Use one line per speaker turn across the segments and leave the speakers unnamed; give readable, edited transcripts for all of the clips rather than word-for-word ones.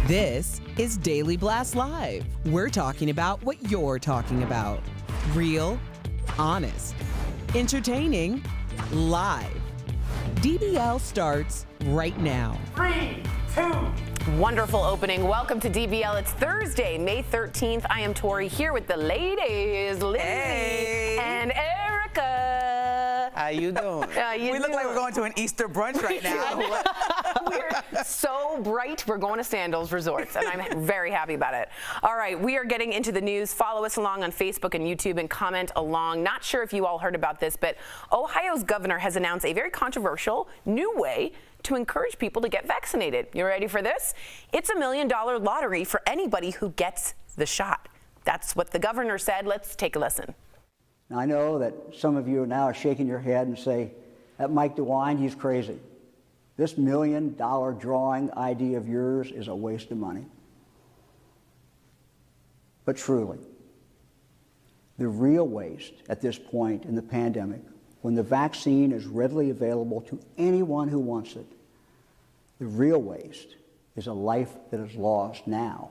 This is Daily Blast Live. We're talking about what you're talking about. Real, honest, entertaining, live. DBL starts right now.
3, 2.
Wonderful opening. Welcome to DBL. It's Thursday, May 13th. I am Tori here with the ladies, Lindsay and Erica.
How you doing? We look like we're going to an Easter brunch right now.
We're so bright. We're going to Sandals Resorts, and I'm very happy about it. All right, we are getting into the news. Follow us along on Facebook and YouTube and comment along. Not sure if you all heard about this, but Ohio's governor has announced a very controversial new way to encourage people to get vaccinated. You ready for this? It's $1 million lottery for anybody who gets the shot. That's what the governor said. Let's take a listen.
Now, I know that some of you now are shaking your head and say, that Mike DeWine, he's crazy. This $1 million drawing idea of yours is a waste of money. But truly, the real waste at this point in the pandemic, when the vaccine is readily available to anyone who wants it, the real waste is a life that is lost now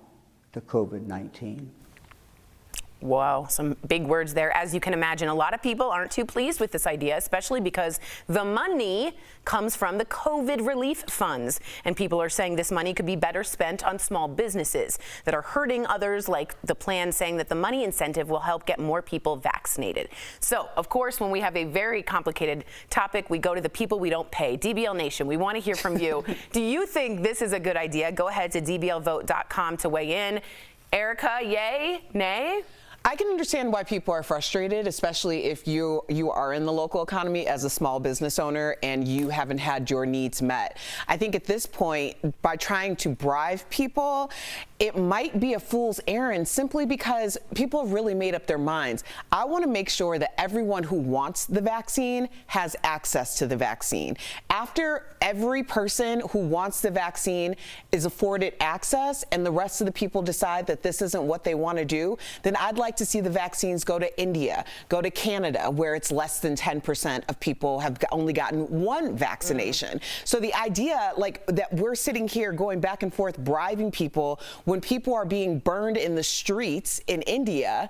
to COVID-19.
Wow, some big words there. As you can imagine, a lot of people aren't too pleased with this idea, especially because the money comes from the COVID relief funds. And people are saying this money could be better spent on small businesses that are hurting others, like the plan saying that the money incentive will help get more people vaccinated. So, of course, when we have a very complicated topic, we go to the people we don't pay. DBL Nation, we want to hear from you. Do you think this is a good idea? Go ahead to dblvote.com to weigh in. Erica, yay, nay?
I can understand why people are frustrated, especially if you are in the local economy as a small business owner and you haven't had your needs met. I think at this point, by trying to bribe people, it might be a fool's errand simply because people have really made up their minds. I want to make sure that everyone who wants the vaccine has access to the vaccine. After every person who wants the vaccine is afforded access and the rest of the people decide that this isn't what they want to do, then I'd like to see the vaccines go to India, go to Canada, where it's less than 10% of people have only gotten one vaccination. So the idea that we're sitting here going back and forth bribing people when people are being burned in the streets in India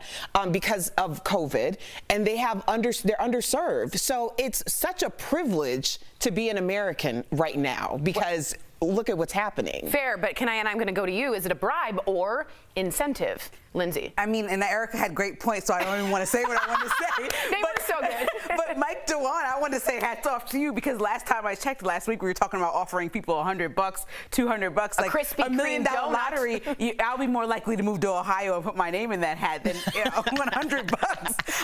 because of COVID, and they're underserved. So it's such a privilege to be an American right now because look at what's happening.
Fair, but I'm going to go to you. Is it a bribe or incentive? Lindsay.
I mean, and Erica had great points, so I don't even want to say what I want to say.
They were so good.
But Mike DeWan, I want to say hats off to you because last time I checked, last week we were talking about offering people $100, $200, like
Krispy
$1 million
Kreme
lottery. I'll be more likely to move to Ohio and put my name in that hat than $100.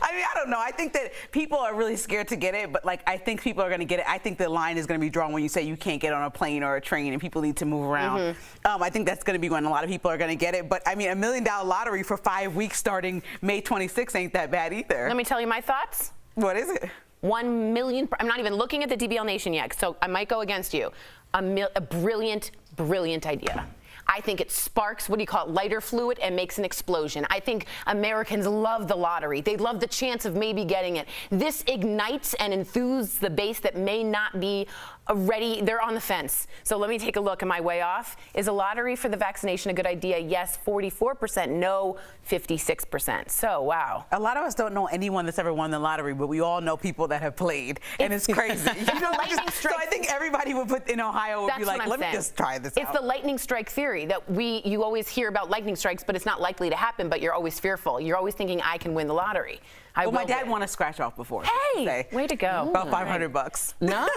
I mean, I don't know. I think that people are really scared to get it, but I think people are going to get it. I think the line is going to be drawn when you say you can't get on a plane or a train and people need to move around. I think that's going to be when a lot of people are going to get it. But I mean, $1 million lottery for 5 weeks starting May 26th ain't that bad either.
Let me tell you my thoughts.
What is it?
1 million. I'm not even looking at the DBL Nation yet, so I might go against you. A brilliant, brilliant idea. I think it sparks, lighter fluid and makes an explosion. I think Americans love the lottery. They love the chance of maybe getting it. This ignites and enthuses the base that may not be ready. They're on the fence. So let me take a look. Am I way off? Is a lottery for the vaccination a good idea? Yes, 44%. No, 56%. So, wow.
A lot of us don't know anyone that's ever won the lottery, but we all know people that have played, and it's crazy. So I think everybody would put in Ohio would be like, let me just try this out.
It's the lightning strike theory that you always hear about lightning strikes, but it's not likely to happen, but you're always fearful. You're always thinking, I can win the lottery.
Well, my dad won a scratch off before.
Hey, way to go.
About $500.
Nice,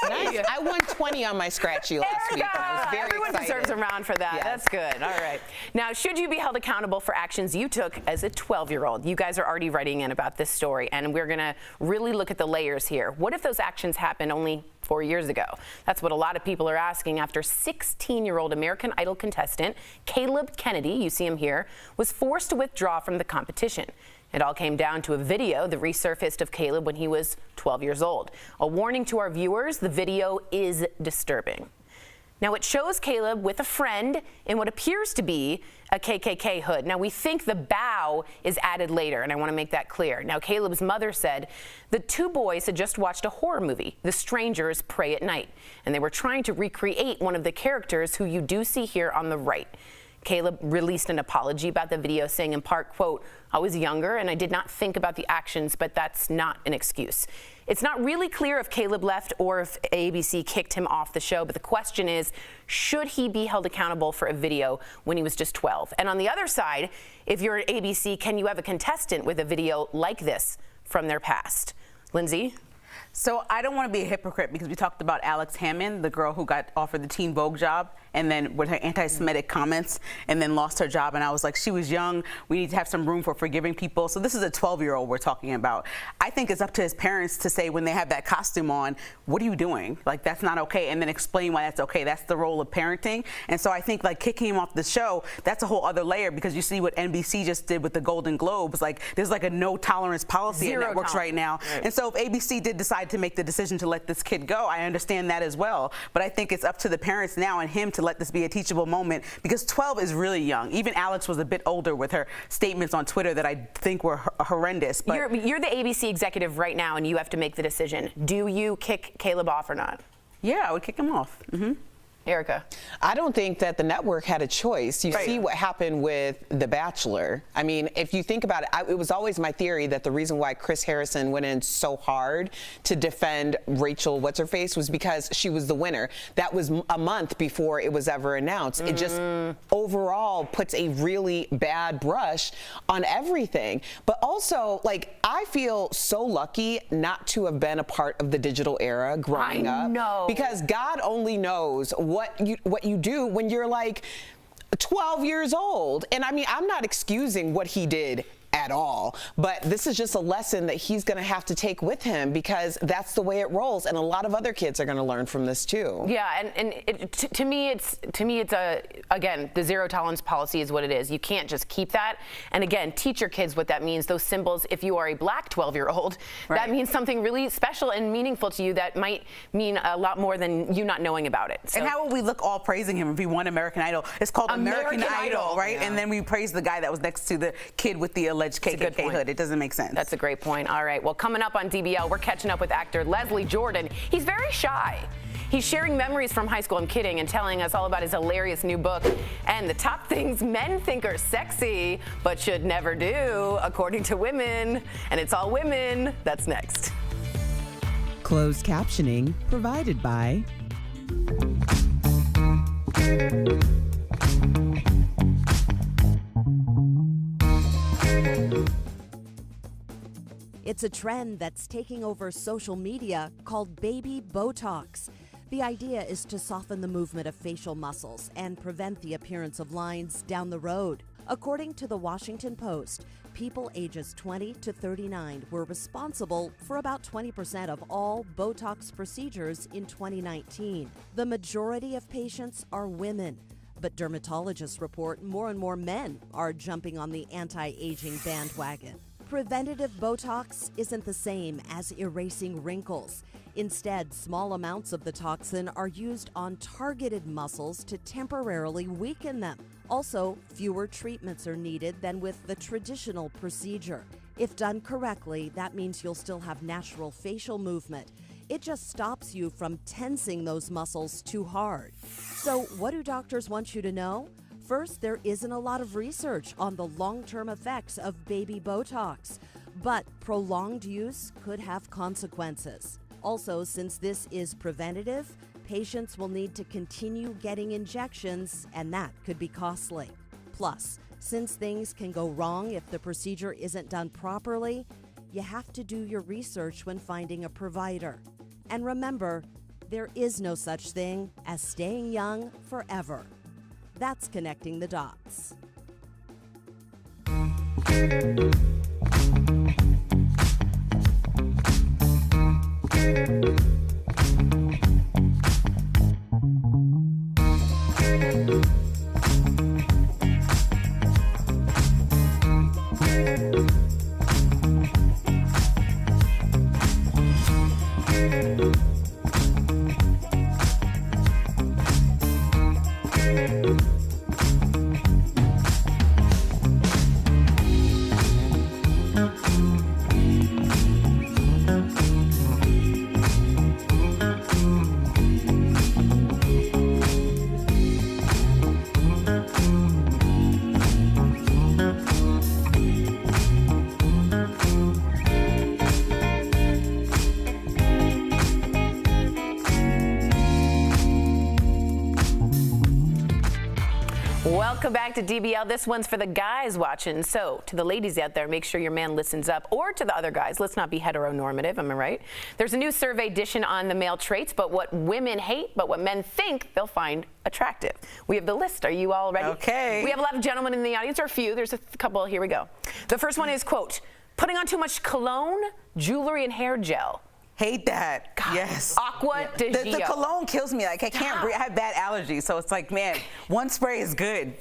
nice. I won 20 on my scratchy last week, and I was very
Everyone
excited.
deserves a round for that.
Yes.
That's good. All right. Now, should you be held accountable for actions you took as a 12-year-old? You guys are already writing in about this story, and we're going to really look at the layers here. What if those actions happened only 4 years ago? That's what a lot of people are asking after 16-year-old American Idol contestant Caleb Kennedy, you see him here, was forced to withdraw from the competition. It all came down to a video that resurfaced of Caleb when he was 12 years old. A warning to our viewers, the video is disturbing. Now, it shows Caleb with a friend in what appears to be a KKK hood. Now, we think the bow is added later, and I want to make that clear. Now, Caleb's mother said the two boys had just watched a horror movie, The Strangers Pray at Night, and they were trying to recreate one of the characters who you do see here on the right. Caleb released an apology about the video, saying in part, quote, I was younger and I did not think about the actions, but that's not an excuse. It's not really clear if Caleb left or if ABC kicked him off the show, but the question is, should he be held accountable for a video when he was just 12? And on the other side, if you're at ABC, can you have a contestant with a video like this from their past? Lindsay?
So I don't want to be a hypocrite because we talked about Alex Hammond, the girl who got offered the Teen Vogue job, and then with her anti-Semitic comments, and then lost her job. And I was like, she was young. We need to have some room for forgiving people. So this is a 12-year-old we're talking about. I think it's up to his parents to say when they have that costume on, what are you doing? Like, that's not okay. And then explain why that's okay. That's the role of parenting. And so I think kicking him off the show, that's a whole other layer because you see what NBC just did with the Golden Globes. There's a no tolerance policy in networks right now. Right. And so if ABC did decide to make the decision to let this kid go, I understand that as well. But I think it's up to the parents now and him to let this be a teachable moment because 12 is really young. Even Alex was a bit older with her statements on Twitter that I think were horrendous. But
you're the ABC executive right now and you have to make the decision. Do you kick Caleb off or not?
Yeah, I would kick him off.
Erica.
I don't think that the network had a choice. You see what happened with The Bachelor. I mean, if you think about it, it was always my theory that the reason why Chris Harrison went in so hard to defend Rachel What's-Her-Face was because she was the winner. That was a month before it was ever announced. It just overall puts a really bad brush on everything. But also, like, I feel so lucky not to have been a part of the digital era growing up.
I know.
Because God only knows what you do when you're like 12 years old. And I mean, I'm not excusing what he did at all, but this is just a lesson that he's going to have to take with him, because that's the way it rolls, and a lot of other kids are going to learn from this too.
Yeah, to me it's again, the zero tolerance policy is what it is. You can't just keep that. And again, teach your kids what that means. Those symbols, if you are a black 12-year-old, that means something really special and meaningful to you that might mean a lot more than you not knowing about it. So,
and how will we look all praising him if he won American Idol? It's called American Idol, right?
Yeah.
And then we praise the guy that was next to the kid with the alleged KKK hood. It doesn't make sense.
That's a great point. All right, well, coming up on DBL, we're catching up with actor Leslie Jordan. He's very shy. He's sharing memories from high school, I'm kidding, and telling us all about his hilarious new book and the top things men think are sexy but should never do, according to women. And it's all women. That's next.
Closed captioning provided by
It's a trend that's taking over social media called baby Botox. The idea is to soften the movement of facial muscles and prevent the appearance of lines down the road. According to the Washington Post, people ages 20 to 39 were responsible for about 20% of all Botox procedures in 2019. The majority of patients are women, but dermatologists report more and more men are jumping on the anti-aging bandwagon. Preventative Botox isn't the same as erasing wrinkles. Instead, small amounts of the toxin are used on targeted muscles to temporarily weaken them. Also, fewer treatments are needed than with the traditional procedure. If done correctly, that means you'll still have natural facial movement. It just stops you from tensing those muscles too hard. So, what do doctors want you to know? First, there isn't a lot of research on the long-term effects of baby Botox, but prolonged use could have consequences. Also, since this is preventative, patients will need to continue getting injections, and that could be costly. Plus, since things can go wrong if the procedure isn't done properly, you have to do your research when finding a provider. And remember, there is no such thing as staying young forever. That's connecting the dots.
Welcome back to DBL. This one's for the guys watching. So, to the ladies out there, make sure your man listens up. Or to the other guys, let's not be heteronormative, am I right? There's a new survey edition on the male traits, but what women hate, but what men think they'll find attractive. We have the list. Are you all ready?
Okay.
We have a lot of gentlemen in the audience, or a few. There's a couple. Here we go. The first one is, quote, putting on too much cologne, jewelry, and hair gel.
Hate that.
God.
Yes.
Aqua de
The
Gio.
cologne kills me. Like, I can't breathe. I have bad allergies, so it's like, man, one spray is good.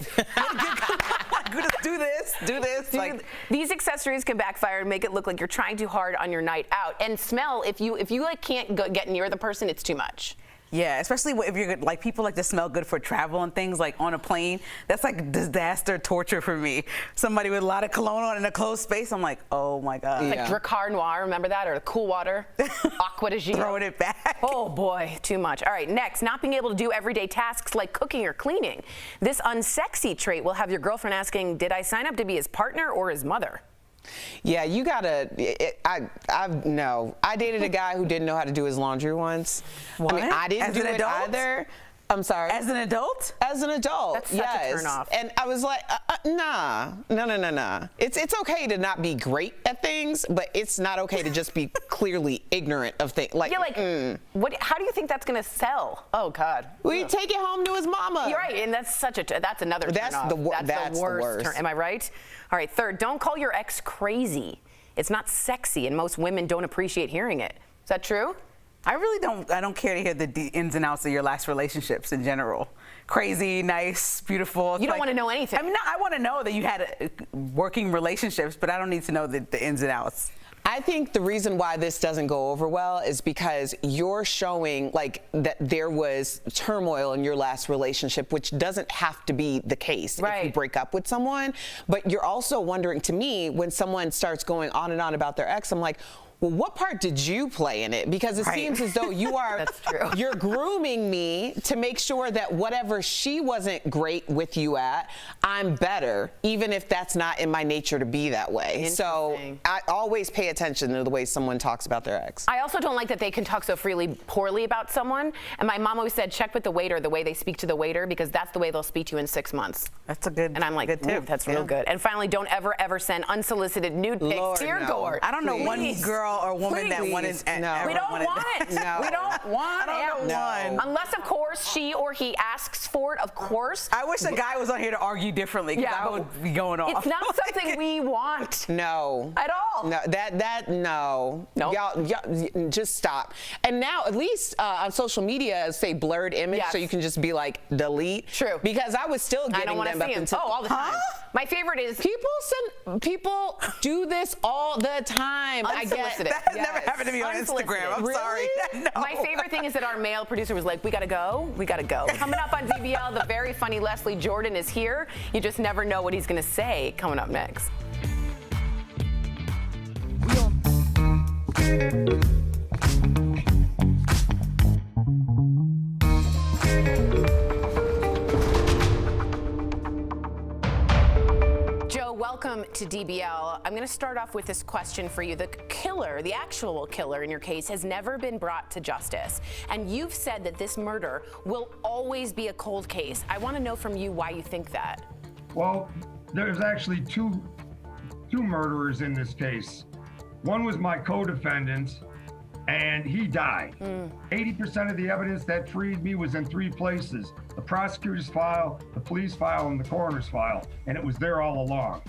do this. Like,
these accessories can backfire and make it look like you're trying too hard on your night out. And smell, if you like can't get near the person, it's too much.
Yeah, especially if you're like people like to smell good for travel and things like on a plane. That's like disaster torture for me. Somebody with a lot of cologne on in a closed space, I'm like, oh my God.
Like Dracar Noir, remember that? Or the Cool Water, Aqua de Gio.
Throwing it back.
Oh boy, too much. All right, next, not being able to do everyday tasks like cooking or cleaning. This unsexy trait will have your girlfriend asking, did I sign up to be his partner or his mother?
Yeah, you gotta. No. I dated a guy who didn't know how to do his laundry once.
What?
I mean, I didn't
As
do
an
it
adult?
either. I'm sorry.
As an adult?
As an adult,
That's such a
yes.
turnoff.
And I was like, nah. It's okay to not be great at things, but it's not okay to just be clearly ignorant of things. Like,
Yeah, like, what? How do you think that's gonna sell? Oh God.
we take it home to his mama.
You're right, and that's that's another
That's
turnoff.
that's the worst.
Am I right? All right, third, don't call your ex crazy. It's not sexy, and most women don't appreciate hearing it. Is that true?
I really don't. I don't care to hear the ins and outs of your last relationships in general. Crazy, nice, beautiful.
You don't want to know anything.
I mean, I want to know that you had working relationships, but I don't need to know the ins and outs.
I think the reason why this doesn't go over well is because you're showing like that there was turmoil in your last relationship, which doesn't have to be the case if you
Right.
break up with someone. But you're also wondering, to me, when someone starts going on and on about their ex, I'm like, well, what part did you play in it? Because it
Right.
seems as though you are,
That's true.
you're grooming me to make sure that whatever she wasn't great with you at, I'm better, even if that's not in my nature to be that way. So
Interesting.
I always pay attention to the way someone talks about their ex.
I also don't like that they can talk so freely poorly about someone. And my mom always said, check with the waiter, the way they speak to the waiter, because that's the way they'll speak to you in 6 months.
That's a good.
And I'm like,
good
ooh,
tip.
that's real good. And finally, don't ever send unsolicited nude pics
Lord,
to your
no.
door.
I don't know one
Please.
girl or woman that
Please.
wanted.
No.
ever
We don't
wanted
want
that.
it.
No.
We don't want
I don't know
it.
one.
Unless, of course, she or he asks for it, of course.
I wish a guy was on here to argue differently, because I would be going off.
It's not something we want
No.
at all.
No, no.
Nope.
Y'all, just stop. And now, at least on social media, say blurred image,
Yes.
so you can just be like, delete.
True.
Because I was still
I
getting
don't want to
them up
see him.
until.
Oh, all the time. My favorite is
People do this all the time. I get
Unsolicited.
That has never happened to me on Instagram. I'm
Unsolicited.
sorry. No.
My favorite thing is that our male producer was like, we gotta go. Coming up on DBL, the very funny Leslie Jordan is here. You just never know what he's gonna say coming up next. Joe, welcome to DBL. I'm going to start off with this question for you. The killer, the actual killer in your case, has never been brought to justice. And you've said that this murder will always be a cold case. I want to know from you why you think that.
Well, there's actually two murderers in this case. One was my co-defendant, and he died. 80% of the evidence that freed me was in 3 places: the prosecutor's file, the police file, and the coroner's file, and it was there all along.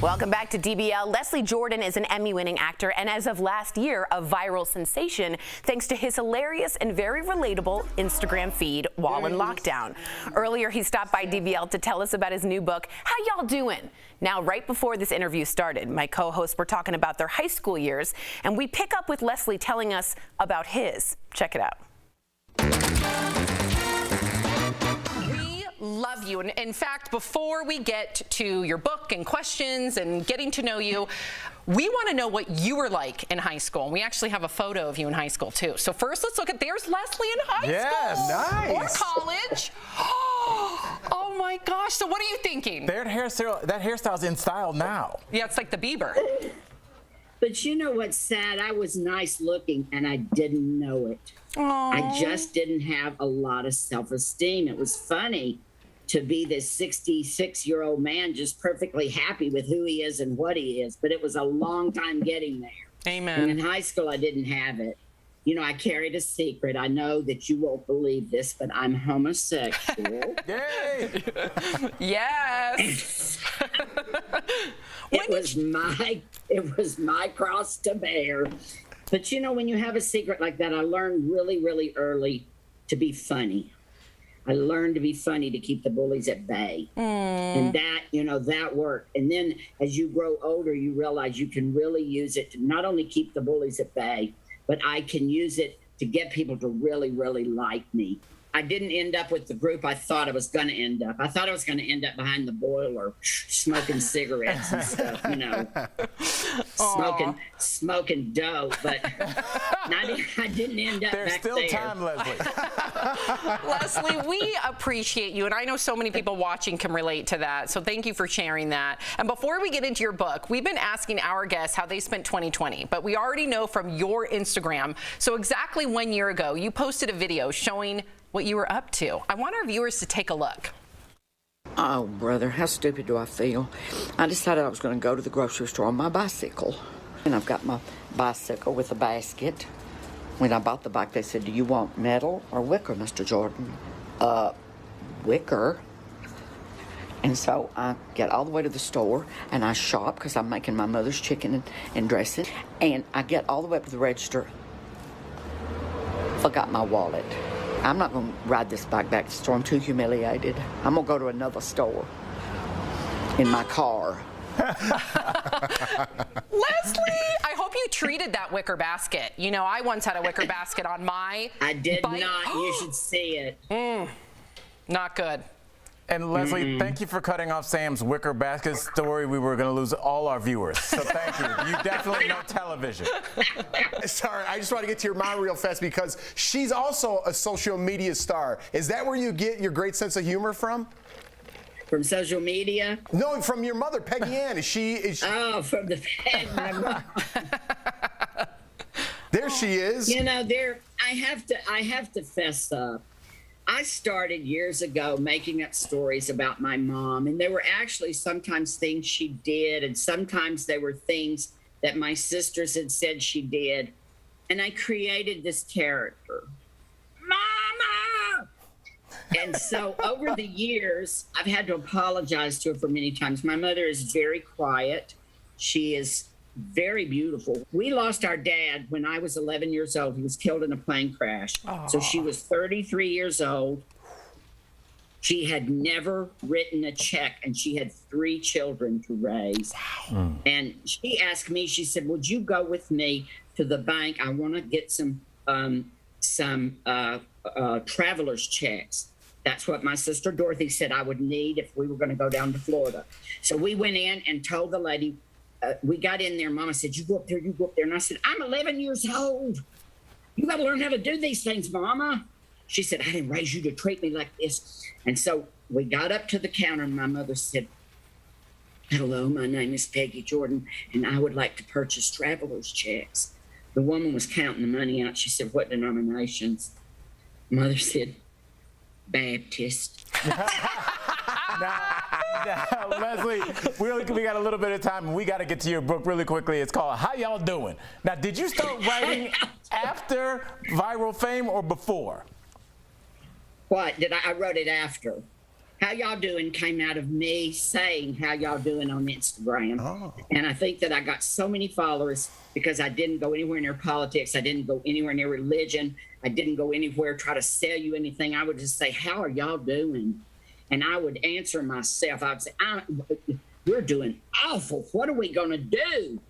Welcome back to DBL. Leslie Jordan is an Emmy-winning actor and as of last year, a viral sensation thanks to his hilarious and very relatable Instagram feed while in lockdown. Earlier, he stopped by DBL to tell us about his new book, How Y'all Doing? Now, right before this interview started, my co-hosts were talking about their high school years, and we pick up with Leslie telling us about his. Check it out.
Love you. And in fact, before we get to your book and questions and getting to know you, we want to know what you were like in high school. And we actually have a photo of you in high school, too. So first, let's look at, there's Leslie in high school.
Nice.
Or college. Oh, my gosh. So what are you thinking?
That hairstyle's in style now.
Yeah, it's like the Bieber.
But you know what's sad? I was nice looking and I didn't know it.
Aww.
I just didn't have a lot of self-esteem. It was funny to be this 66-year-old man just perfectly happy with who he is and what he is. But it was a long time getting there.
Amen.
And in high school, I didn't have it. You know, I carried a secret. I know that you won't believe this, but I'm homosexual.
Yay!
Yes.
It was my cross to bear. But you know, when you have a secret like that, I learned really, really early to be funny. I learned to be funny to keep the bullies at bay. And that, you know, that worked. And then as you grow older, you realize you can really use it to not only keep the bullies at bay, but I can use it to get people to really, really like me. I didn't end up with the group I thought I was going to end up. I thought I was going to end up behind the boiler, smoking cigarettes and stuff, you know, smoking dope. But I didn't end up
There's
back
still
there.
time, Leslie.
Leslie, we appreciate you, and I know so many people watching can relate to that, so thank you for sharing that. And before we get into your book, we've been asking our guests how they spent 2020, but we already know from your Instagram, so exactly 1 year ago, you posted a video showing what you were up to. I want our viewers to take a look.
Oh, brother, how stupid do I feel? I decided I was going to go to the grocery store on my bicycle. And I've got my bicycle with a basket. When I bought the bike, they said, "Do you want metal or wicker, Mr. Jordan?" Wicker. And so I get all the way to the store, and I shop because I'm making my mother's chicken and dressing. And I get all the way up to the register. Forgot my wallet. I'm not going to ride this bike back to the store. I'm too humiliated. I'm going to go to another store in my car.
Leslie, I hope you treated that wicker basket. You know, I once had a wicker basket on my
I did
bike.
not. You should see it.
Not good.
And Leslie, thank you for cutting off Sam's wicker basket story. We were going to lose all our viewers. So thank you. You definitely know television.
Sorry, I just want to get to your mom real fast because she's also a social media star. Is that where you get your great sense of humor from?
From social media?
No, from your mother, Peggy Ann. Is she?
Oh, from the my mom.
There she is.
You know, I have to fess up. I started years ago making up stories about my mom, and they were actually sometimes things she did, and sometimes they were things that my sisters had said she did. And I created this character, Mama! And so over the years, I've had to apologize to her for many times. My mother is very quiet. She is very beautiful. We lost our dad when I was 11 years old. He was killed in a plane crash. Aww. So she was 33 years old. She had never written a check, and she had 3 children to raise. Wow. And she asked me, she said, "Would you go with me to the bank? I want to get some traveler's checks." That's what my sister Dorothy said I would need if we were going to go down to Florida. So we went in and told the lady, we got in there. Mama said, "You go up there, you go up there." And I said, "I'm 11 years old. You got to learn how to do these things, Mama." She said, "I didn't raise you to treat me like this." And so we got up to the counter, and my mother said, "Hello, my name is Peggy Jordan, and I would like to purchase traveler's checks." The woman was counting the money out. She said, "What denominations?" Mother said, "Baptist."
Now, Leslie, we got a little bit of time, and we got to get to your book really quickly. It's called How Y'all Doing? Now, did you start writing after viral fame or before?
What? I wrote it after. how y'all doing came out of me saying how y'all doing on Instagram.
Oh.
And I think that I got so many followers because I didn't go anywhere near politics. I didn't go anywhere near religion. I didn't go anywhere try to sell you anything. I would just say, how are y'all doing? And I would answer myself. I would say, we're doing awful. What are we going to do?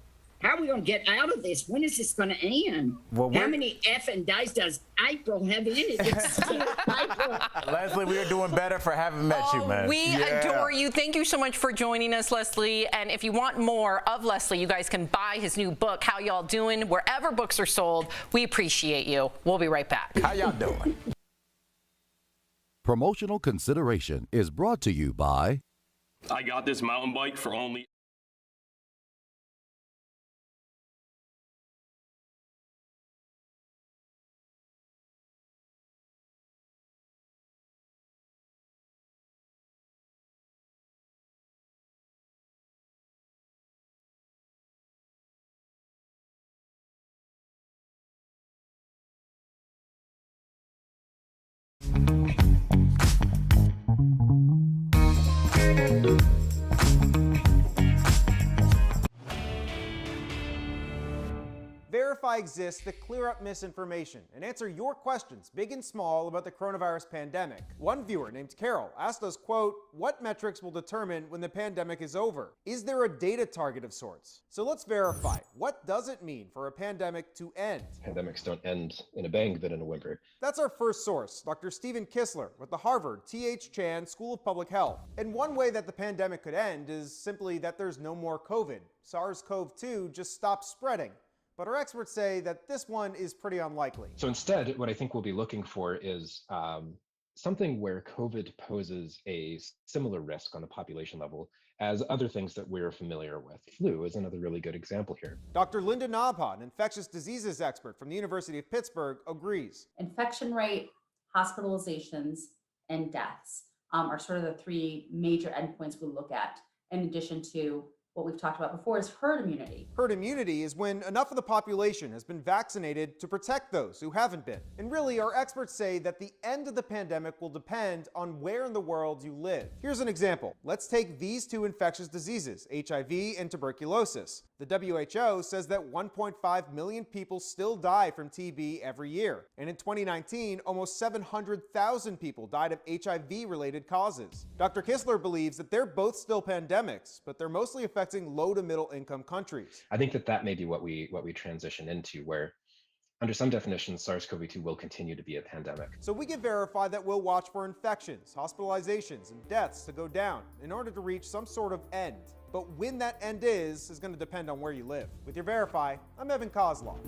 How are we going to get out of this? When is this going to end?
Well,
how many effing days does April have in it? It's still April.
Leslie, we are doing better for having met you, man.
We adore you. Thank you so much for joining us, Leslie. And if you want more of Leslie, you guys can buy his new book, How Y'all Doing, wherever books are sold. We appreciate you. We'll be right back.
How y'all doing?
Promotional consideration is brought to you by...
I got this mountain bike for only...
Verify exists to clear up misinformation and answer your questions, big and small, about the coronavirus pandemic. One viewer named Carol asked us, quote, what metrics will determine when the pandemic is over? Is there a data target of sorts? So let's verify. What does it mean for a pandemic to end?
Pandemics don't end in a bang, but in a whimper.
That's our first source, Dr. Stephen Kissler with the Harvard T.H. Chan School of Public Health. And one way that the pandemic could end is simply that there's no more COVID. SARS-CoV-2 just stops spreading. But our experts say that this one is pretty unlikely.
So instead, what I think we'll be looking for is something where COVID poses a similar risk on the population level as other things that we're familiar with. Flu is another really good example here.
Dr. Linda Nabha, an infectious diseases expert from the University of Pittsburgh, agrees.
Infection rate, hospitalizations, and deaths are sort of the three major endpoints we look at, in addition to what we've talked about before is herd immunity.
Herd immunity is when enough of the population has been vaccinated to protect those who haven't been. And really, our experts say that the end of the pandemic will depend on where in the world you live. Here's an example. Let's take these two infectious diseases, HIV and tuberculosis. The WHO says that 1.5 million people still die from TB every year. And in 2019, almost 700,000 people died of HIV-related causes. Dr. Kissler believes that they're both still pandemics, but they're mostly affecting low to middle income countries.
I think that may be what we transition into, where under some definitions, SARS-CoV-2 will continue to be a pandemic.
So we can verify that we'll watch for infections, hospitalizations, and deaths to go down in order to reach some sort of end. But when that end is going to depend on where you live. With your Verify, I'm Evan Kozlov.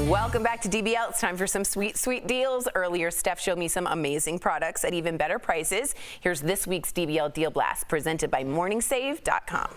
Welcome back to DBL. It's time for some sweet, sweet deals. Earlier, Steph showed me some amazing products at even better prices. Here's this week's DBL Deal Blast, presented by MorningSave.com.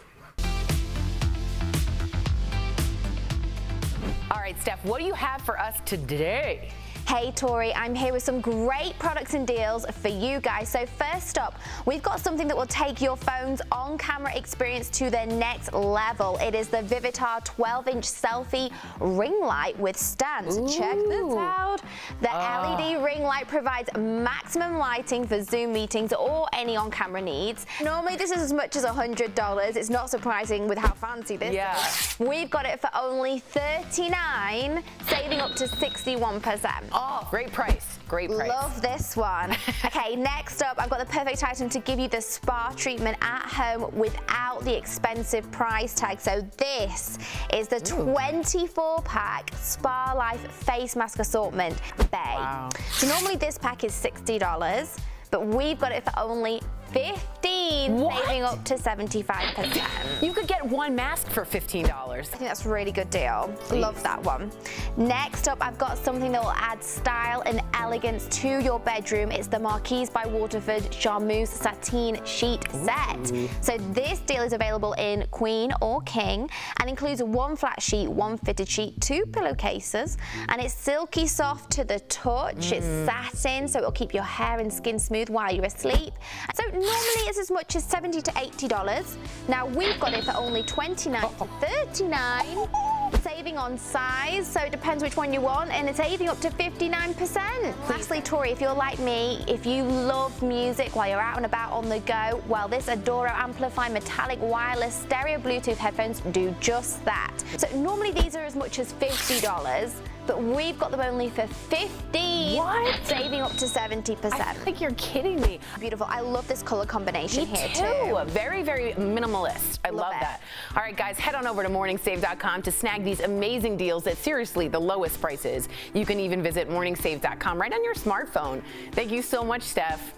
All right, Steph, what do you have for us today?
Hey Tori, I'm here with some great products and deals for you guys. So first up, we've got something that will take your phone's on-camera experience to the next level. It is the Vivitar 12-inch selfie ring light with stands.
Ooh.
Check this out. The LED ring light provides maximum lighting for Zoom meetings or any on-camera needs. Normally this is as much as $100. It's not surprising with how fancy this is. We've got it for only $39, saving up to 61%.
Oh, great price. Great price.
Love this one. Okay, next up, I've got the perfect item to give you the spa treatment at home without the expensive price tag. So this is the 24-pack Spa Life Face Mask Assortment Bay.
Wow.
So normally this pack is $60, but we've got it for only $15, saving up to 75%.
You could get one mask for $15.
I think that's a really good deal. Love that one. Next up, I've got something that will add style and elegance to your bedroom. It's the Marquis by Waterford Charmeuse Sateen Sheet Set. So this deal is available in queen or king and includes one flat sheet, one fitted sheet, 2 pillowcases, and it's silky soft to the touch. It's satin, so it'll keep your hair and skin smooth while you're asleep. So normally it's as much as $70 to $80. Now we've got it for only $29 to $39, saving on size, so it depends which one you want, and it's saving up to 59%. Lastly, Tori, if you're like me, if you love music while you're out and about on the go, well, this Adoro Amplify metallic wireless stereo Bluetooth headphones do just that. So normally these are as much as $50, but we've got them only for $15.
What?
Saving up to 70%.
I think you're kidding me.
Beautiful. I love this color combination here too.
Very, very minimalist. I love that. All right, guys, head on over to morningsave.com to snag these amazing deals at seriously the lowest prices. You can even visit morningsave.com right on your smartphone. Thank you so much, Steph.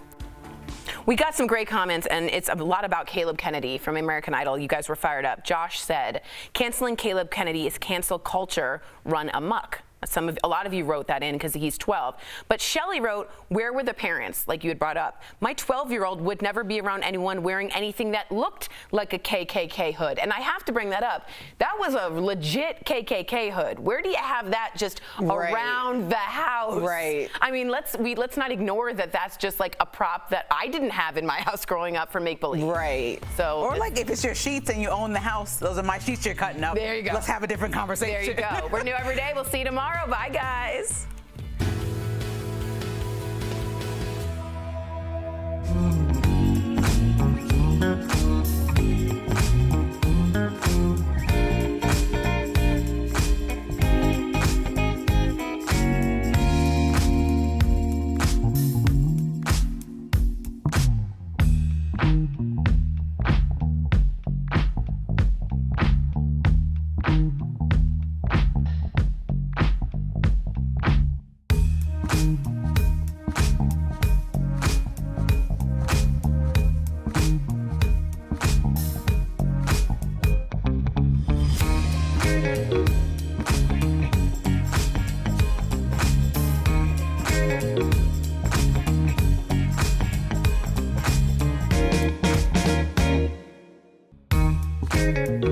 We got some great comments, and it's a lot about Caleb Kennedy from American Idol. You guys were fired up. Josh said, canceling Caleb Kennedy is cancel culture run amok. A lot of you wrote that in because he's 12. But Shelly wrote, where were the parents, like you had brought up? My 12-year-old would never be around anyone wearing anything that looked like a KKK hood. And I have to bring that up. That was a legit KKK hood. Where do you have that just around the house?
Right.
I mean, let's not ignore that that's just like a prop that I didn't have in my house growing up for make-believe.
Right.
So,
or like if it's your sheets and you own the house, those are my sheets you're cutting up.
There you go.
Let's have a different conversation.
There you go. We're new every day. We'll see you tomorrow. Bye, guys.